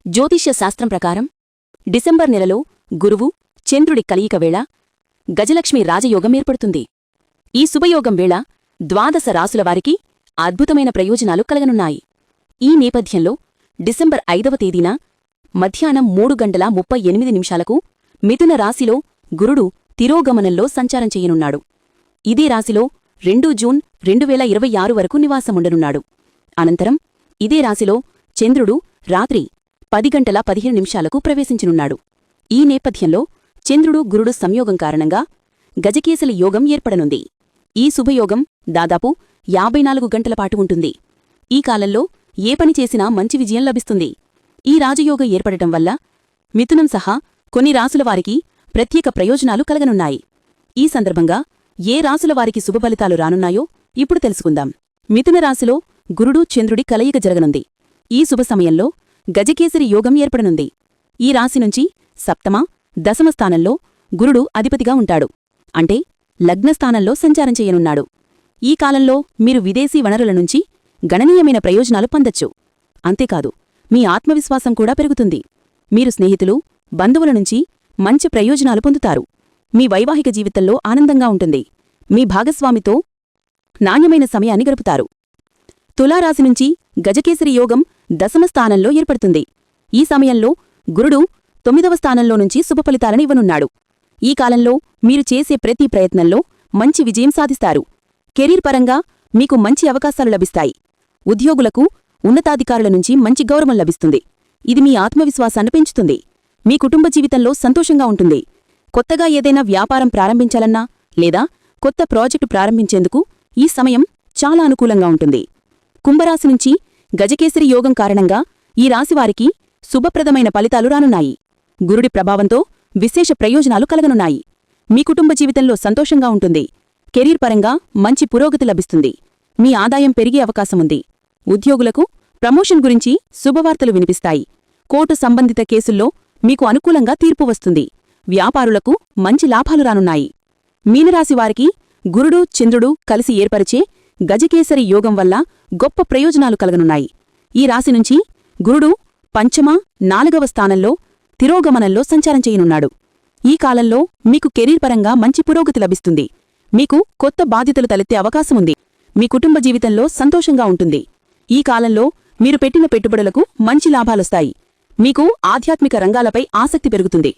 జ్యోతిష్య శాస్త్రం ప్రకారం డిసెంబర్ నెలలో గురువు చంద్రుడి కలయిక వేళ గజలక్ష్మి రాజయోగం ఏర్పడుతుంది. ఈ శుభయోగం వేళ ద్వాదశ రాసులవారికి అద్భుతమైన ప్రయోజనాలు కలగనున్నాయి. ఈ నేపథ్యంలో డిసెంబర్ 5వ తేదీన మధ్యాహ్నం 3:38 మిథున రాశిలో గురుడు తిరోగమనంలో సంచారం చేయనున్నాడు. ఇదే రాశిలో 2 జూన్ 2026 వరకు నివాసముండనున్నాడు. అనంతరం ఇదే రాశిలో చంద్రుడు రాత్రి 10:15 ప్రవేశించనున్నాడు. ఈ నేపథ్యంలో చంద్రుడు గురుడు సంయోగం కారణంగా గజకేసరి యోగం ఏర్పడనుంది. ఈ శుభయోగం దాదాపు 54 గంటల పాటు ఉంటుంది. ఈ కాలంలో ఏ పని చేసినా మంచి విజయం లభిస్తుంది. ఈ రాజయోగం ఏర్పడటం వల్ల మిథునం సహా కొన్ని రాసులవారికి ప్రత్యేక ప్రయోజనాలు కలగనున్నాయి. ఈ సందర్భంగా ఏ రాసులవారికి శుభఫలితాలు రానున్నాయో ఇప్పుడు తెలుసుకుందాం. మిథున రాశిలో గురుడు చంద్రుడి కలయిక జరగనుంది. ఈ శుభ సమయంలో గజకేసరి యోగం ఏర్పడనుంది. ఈ రాశి నుంచి సప్తమ, దశమ స్థానంలో గురుడు అధిపతిగా ఉంటాడు. అంటే లగ్నస్థానంలో సంచారం చేయనున్నాడు. ఈ కాలంలో మీరు విదేశీ వనరుల నుంచి గణనీయమైన ప్రయోజనాలు పొందొచ్చు. అంతేకాదు మీ ఆత్మవిశ్వాసం కూడా పెరుగుతుంది. మీరు స్నేహితులు, బంధువుల నుంచి మంచి ప్రయోజనాలు పొందుతారు. మీ వైవాహిక జీవితంలో ఆనందంగా ఉంటుంది. మీ భాగస్వామితో నాణ్యమైన సమయాన్ని గడుపుతారు. తులారాశి నుంచి గజకేసరి యోగం దశమ స్థానంలో ఏర్పడుతుంది. ఈ సమయంలో గురుడు 9వ స్థానంలో నుంచి శుభఫలితాలను ఇవ్వనున్నాడు. ఈ కాలంలో మీరు చేసే ప్రతి ప్రయత్నంలో మంచి విజయం సాధిస్తారు. కెరీర్ పరంగా మీకు మంచి అవకాశాలు లభిస్తాయి. ఉద్యోగులకు ఉన్నతాధికారుల నుంచి మంచి గౌరవం లభిస్తుంది. ఇది మీ ఆత్మవిశ్వాసాన్ని పెంచుతుంది. మీ కుటుంబ జీవితంలో సంతోషంగా ఉంటుంది. కొత్తగా ఏదైనా వ్యాపారం ప్రారంభించాలన్నా లేదా కొత్త ప్రాజెక్టు ప్రారంభించేందుకు ఈ సమయం చాలా అనుకూలంగా ఉంటుంది. కుంభరాశి నుంచి గజకేసరి యోగం కారణంగా ఈ రాశివారికి శుభప్రదమైన ఫలితాలు రానున్నాయి. గురుడి ప్రభావంతో విశేష ప్రయోజనాలు కలగనున్నాయి. మీ కుటుంబ జీవితంలో సంతోషంగా ఉంటుంది. కెరీర్ పరంగా మంచి పురోగతి లభిస్తుంది. మీ ఆదాయం పెరిగే అవకాశముంది. ఉద్యోగులకు ప్రమోషన్ గురించి శుభవార్తలు వినిపిస్తాయి. కోర్టు సంబంధిత కేసుల్లో మీకు అనుకూలంగా తీర్పు వస్తుంది. వ్యాపారులకు మంచి లాభాలు రానున్నాయి. మీనరాశివారికి గురుడు చంద్రుడు కలిసి ఏర్పరిచే గజకేసరి యోగం వల్ల గొప్ప ప్రయోజనాలు కలగనున్నాయి. ఈ రాశి నుంచి గురుడు పంచమ, 4వ స్థానంలో తిరోగమనంలో సంచారం చేయనున్నాడు. ఈ కాలంలో మీకు కెరీర్ పరంగా మంచి పురోగతి లభిస్తుంది. మీకు కొత్త బాధ్యతలు తలెత్తే అవకాశముంది. మీ కుటుంబ జీవితంలో సంతోషంగా ఉంటుంది. ఈ కాలంలో మీరు పెట్టిన పెట్టుబడులకు మంచి లాభాలొస్తాయి. మీకు ఆధ్యాత్మిక రంగాలపై ఆసక్తి పెరుగుతుంది.